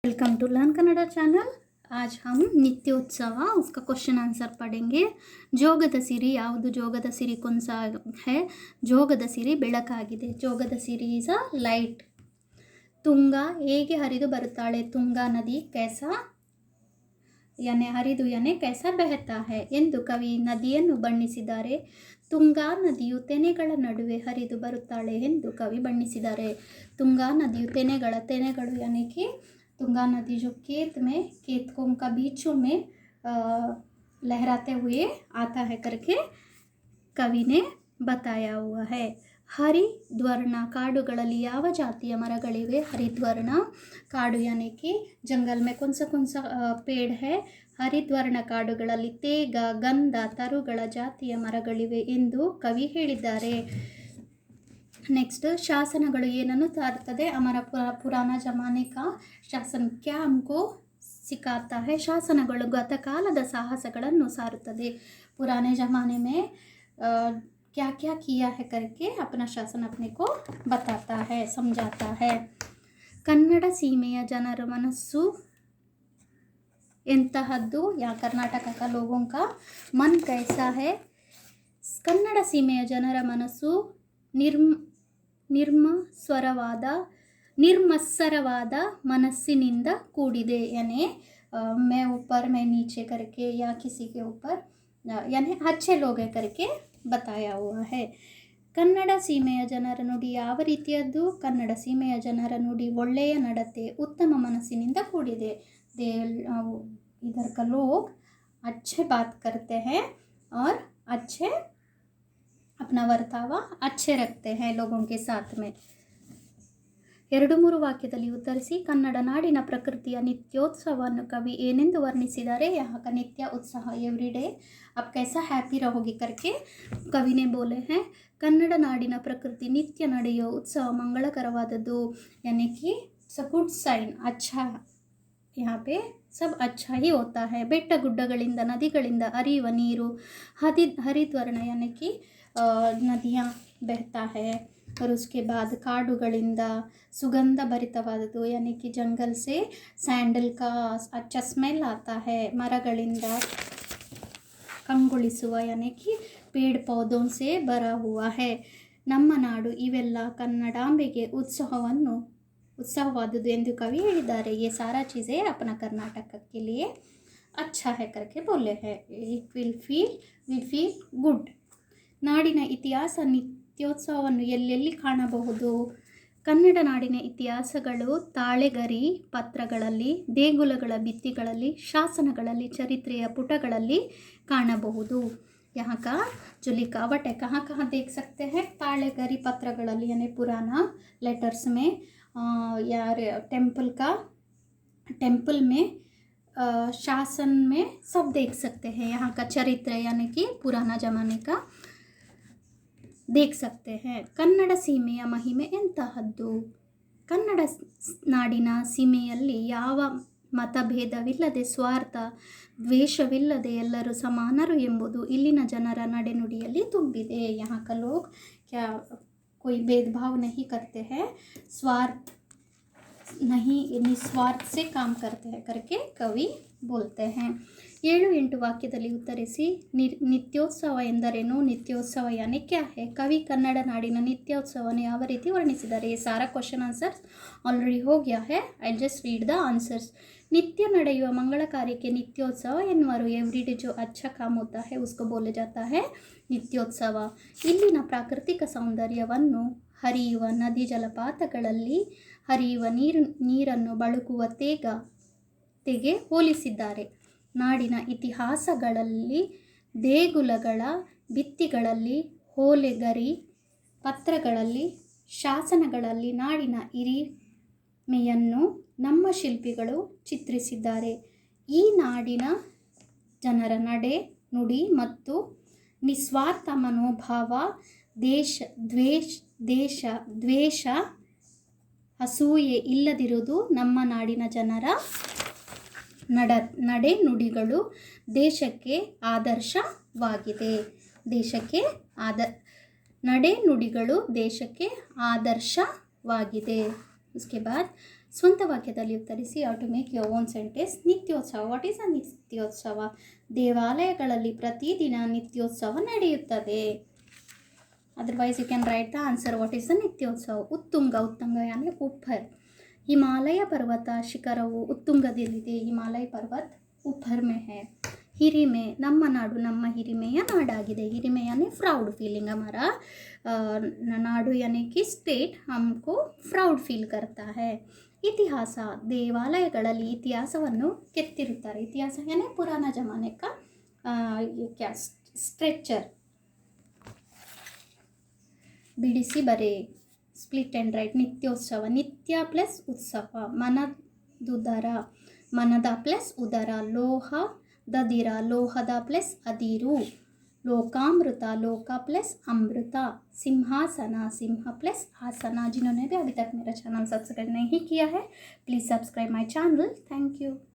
Welcome to learn Kannada channel. आज हम नित्योत्सव उसका क्वेश्चन आंसर पढ़ेंगे। ಜೋಗದ ಸಿರಿ ಯಾವುದು? ಜೋಗದ ಸಿರಿ कौन सा है? ಜೋಗದ ಸಿರಿ ಬೆಳಕಾಗಿದೆ। ಜೋಗದ ಸಿರಿ ಇಸ್ ಅ ಲೈಟ್। ತುಂಗ ಹೇಗೆ ಹರಿದು ಬರುತ್ತಾಳೆ? ತುಂಗಾ ನದಿ कैसा ಯಾನೆ ಹರಿದು ಯಾನೆ कैसा बहता है ಎಂದು ಕವಿ ನದಿಯನ್ನು ಬಣ್ಣಿಸಿದ್ದಾರೆ। ತುಂಗಾ ನದಿಯು ತೆನೆಗಳ ನಡುವೆ ಹರಿದು ಬರುತ್ತಾಳೆ ಎಂದು ಕವಿ ಬಣ್ಣಿಸಿದ್ದಾರೆ। ತುಂಗಾ ನದಿಯು ತೆನೆಗಳು यानी कि ತುಂಗಾ नदी जो खेतों का बीचों में लहराते हुए आता है करके कवि ने बताया हुआ है। ಹರಿದ್ವರ್ಣ ಕಾಡುಗಳಲ್ಲಿ ಯಾವ ಜಾತಿಯ ಮರಗಳಿವೆ? ಹರಿದ್ವರ್ಣ ಕಾಡು यानी कि जंगल में कौन सा पेड़ है? ಹರಿದ್ವರ್ಣ ಕಾಡುಗಳಲ್ಲಿ ತೇಗ, ಗಂಧ, ತರುಗಳ ಜಾತಿಯ ಮರಗಳಿವೆ ಎಂದು ಕವಿ ಹೇಳಿದ್ದಾರೆ। नेक्स्ट ಶಾಸನಗಳು ಏನನ್ನು ಸಾರುತ್ತದೆ? हमारा पुराना जमाने का शासन क्या हमको सिखाता है? ಶಾಸನಗಳು ಗತಕಾಲದ ಸಾಹಸಗಳನ್ನು ಸಾರುತ್ತದೆ। पुराने ज़माने में क्या क्या किया है करके अपना शासन अपने को बताता है, समझाता है। ಕನ್ನಡ ಸೀಮೆಯ ಜನರ ಮನಸ್ಸು ಎಂತಹದ್ದು? या कर्नाटक का लोगों का मन कैसा है? ಕನ್ನಡ ಸೀಮೆಯ ಜನರ ಮನಸ್ಸು ನಿರ್ಮತ್ಸರವಾದ ಮನಸ್ಸಿನಿಂದ ಕೂಡಿದೆ। यानी मैं ऊपर मैं नीचे करके या किसी के ऊपर यानी अच्छे लोग है करके बताया हुआ है। ಕನ್ನಡ ಸೀಮೆಯ ಜನರ ನುಡಿ ಯಾವ ರೀತಿಯದ್ದು? ಕನ್ನಡ ಸೀಮೆಯ ಜನರ ನುಡಿ ಒಳ್ಳೆಯ ನಡತೆ, ಉತ್ತಮ ಮನಸ್ಸಿನಿಂದ ಕೂಡಿದೆ। इधर का लोग अच्छे बात करते हैं और अच्छे अपना वर्ताव अच्छे रखते हैं लोगों के साथ में। 2-3 ವಾಕ್ಯದಲ್ಲಿ ಉತ್ತರಿಸಿ। ಕನ್ನಡ ನಾಡಿನ ಪ್ರಕೃತಿಯ ನಿತ್ಯೋತ್ಸವವನ್ನು ಕವಿ ಏನೆಂದು ವರ್ಣಿಸಿದ್ದಾರೆ? यहाँ का नित्य उत्साह एवरी डे आप कैसा हैप्पी रहोगे करके कवि ने बोले हैं। ಕನ್ನಡ ನಾಡಿನ ಪ್ರಕೃತಿ ನಿತ್ಯ ನಡೆಯೋ ಉತ್ಸವ ಮಂಗಳಕರವಾದದ್ದು यानी कि गुड साइन अच्छा यहाँ पे सब अच्छा ही होता है। ಬೆಟ್ಟ ಗುಡ್ಡಗಳಿಂದ ನದಿಗಳಿಂದ ಹರಿಯುವ ನೀರು ಹರಿದ್ವರ್ಣ यानी कि नदियाँ बहता है। और उसके बाद ಕಾಡುಗಳಿಂದ ಸುಗಂಧ ಭರಿತವಾದದ್ದು यानी कि जंगल से सैंडल का अच्छा स्मेल आता है। ಮರಗಳಿಂದ ಕಂಗೊಳಿಸುವ यानी कि पेड़ पौधों से भरा हुआ है। ನಮ್ಮ ನಾಡು ಇವೆಲ್ಲ ಕನ್ನಡಾಂಬೆಗೆ उत्सववादुदु ಎಂದು कवि ಹೇಳಿದ್ದಾರೆ। ये सारा चीज़ें अपना कर्नाटक के लिए अच्छा है करके बोले हैं। It will feel good. ನಾಡಿನ ಇತಿಹಾಸ ನಿತ್ಯೋತ್ಸವವನ್ನು ಎಲ್ಲೆಲ್ಲಿ ಕಾಣಬಹುದು? ಕನ್ನಡ ನಾಡಿನ ಇತಿಹಾಸಗಳು ತಾಳೆಗರಿ ಪತ್ರಗಳಲ್ಲಿ, ದೇಗುಲಗಳ ಭಿತ್ತಿಗಳಲ್ಲಿ, ಶಾಸನಗಳಲ್ಲಿ, ಚರಿತ್ರೆಯ ಪುಟಗಳಲ್ಲಿ ಕಾಣಬಹುದು। यहाँ का जो लिखावट है कहाँ देख सकते हैं? तालेगरी पत्रಗಳಲ್ಲಿ यानी पुराना लेटर्स में यार टेम्पल में शासन में सब देख सकते हैं। यहाँ का चरित्र यानी कि पुराना ज़माने का देख सकते हैं। ಕನ್ನಡ ಸೀಮೆಯ ಮಹಿಮೆ ಎಂತಹದ್ದು? ಕನ್ನಡ ನಾಡಿನ ಸೀಮೆಯಲ್ಲಿ ಯಾವ ಮತಭೇದವಿಲ್ಲದೆ, ಸ್ವಾರ್ಥ ದ್ವೇಷವಿಲ್ಲದೆ ಎಲ್ಲರೂ ಸಮಾನರು ಎಂಬುದು ಇಲ್ಲಿನ ಜನರ ನಡೆನುಡಿಯಲ್ಲಿ ತುಂಬಿದೆ। यहाँ का लोग क्या कोई भेदभाव नहीं करते हैं, स्वार्थ नहीं निस्वार्थ से काम करते हैं करके कवि बोलते हैं। 7-8 ವಾಕ್ಯದಲ್ಲಿ ಉತ್ತರಿಸಿ। ನಿತ್ಯೋತ್ಸವ ಎಂದರೇನು? ನಿತ್ಯೋತ್ಸವ यानी क्या है? ಕವಿ ಕನ್ನಡ ನಾಡಿನ ನಿತ್ಯೋತ್ಸವವನ್ನು ಯಾವ ರೀತಿ ವರ್ಣಿಸಿದ್ದಾರೆ? ये सारा क्वेश्चन आंसर ऑलरेडी हो गया है। I just read the answers. नित्य ನಡೆಯುವ मंगल कार्य के नित्योत्सव ಎನ್ನುವರು। एवरीडे जो अच्छा काम होता है उसको बोले जाता है नित्योत्सव। ಇಲ್ಲಿನ ಪ್ರಾಕೃತಿಕ ಸೌಂದರ್ಯವನ್ನು ಹರಿಯುವ ನದಿ ಜಲಪಾತಗಳಲ್ಲಿ ಹರಿಯುವ ನೀರನ್ನು ಬಳುಕುವ ತೆಗೆ ಹೋಲಿಸಿದ್ದಾರೆ। ನಾಡಿನ ಇತಿಹಾಸಗಳಲ್ಲಿ ದೇಗುಲಗಳ ಭಿತ್ತಿಗಳಲ್ಲಿ, ಹೋಲೆಗರಿ ಪತ್ರಗಳಲ್ಲಿ, ಶಾಸನಗಳಲ್ಲಿ ನಾಡಿನ ಹಿರಿಮೆಯನ್ನು ನಮ್ಮ ಶಿಲ್ಪಿಗಳು ಚಿತ್ರಿಸಿದ್ದಾರೆ। ಈ ನಾಡಿನ ಜನರ ನಡೆ ನುಡಿ ಮತ್ತು ನಿಸ್ವಾರ್ಥ ಮನೋಭಾವ, ದೇಶ ದ್ವೇಷ ಅಸೂಯೆ ಇಲ್ಲದಿರುವುದು ನಮ್ಮ ನಾಡಿನ ಜನರ ನಡೆ ನುಡಿಗಳು ದೇಶಕ್ಕೆ ಆದರ್ಶವಾಗಿದೆ। ನಡೆ ನುಡಿಗಳು ದೇಶಕ್ಕೆ ಆದರ್ಶವಾಗಿದೆ। उसके बाद ಸ್ವಂತ ವಾಕ್ಯದಲ್ಲಿ ಉತ್ತರಿಸಿ. How to make your own sentence. ನಿತ್ಯೋತ್ಸವ. ವಾಟ್ ಈಸ್ ಅ ನಿತ್ಯೋತ್ಸವ? ದೇವಾಲಯಗಳಲ್ಲಿ ಪ್ರತಿದಿನ ನಿತ್ಯೋತ್ಸವ ನಡೆಯುತ್ತದೆ. Otherwise you can write the answer. What is the ನಿತ್ಯೋತ್ಸವ? ಉತ್ತುಂಗ. ಉತ್ತುಂಗ ಯಾನೆ ಉಪ್ಪರ್. ಹಿಮಾಲಯ ಪರ್ವತ ಶಿಖರವು ಉತ್ತುಂಗದಲ್ಲಿದೆ. ಹಿಮಾಲಯ ಪರ್ವತ ಉಪ್ಪರ್ ಮೇ ಹೈ. ಹಿರಿಮೆ. ನಮ್ಮ ನಾಡು ನಮ್ಮ ಹಿರಿಮೆಯ ನಾಡಾಗಿದೆ. ಹಿರಿಮೆ ಯಾನೆ ಪ್ರೌಡ್ ಫೀಲಿಂಗ್. ಹಮಾರ ನಾಡು ಯಾನೆ ಕಿ ಸ್ಟೇಟ್ ಹಮ್ಕೋ ಪ್ರೌಡ್ ಫೀಲ್ ಕರ್ತಾ ಹೈ. ಇತಿಹಾಸ. ದೇವಾಲಯಗಳಲ್ಲಿ ಇತಿಹಾಸವನ್ನು ಕೆತ್ತಿರುತ್ತಾರೆ. ಇತಿಹಾಸ ಯಾನೆ ಪುರಾಣ ಜಮಾನೆ ಕಾ ಕ್ಯಾ ಸ್ಟ್ರಕ್ಚರ್. ಬಿಡಿಸಿ ಬರೆ. Split and right. ನಿತ್ಯೋತ್ಸವ. ನಿತ್ಯ ಪ್ಲಸ್ ಉತ್ಸವ. ಮನದುದರ. ಮನದ ಪ್ಲಸ್ ಉದರ. ಲೋಹದದಿರ. ಲೋಹದ ಪ್ಲಸ್ ಅದಿರು. लोकामृत. लोका प्लस अमृत. सिंहासन. सिंह प्लस आसना. जिन्होंने भी अभी तक मेरा चैनल सब्सक्राइब नहीं किया है, please subscribe my channel. Thank you.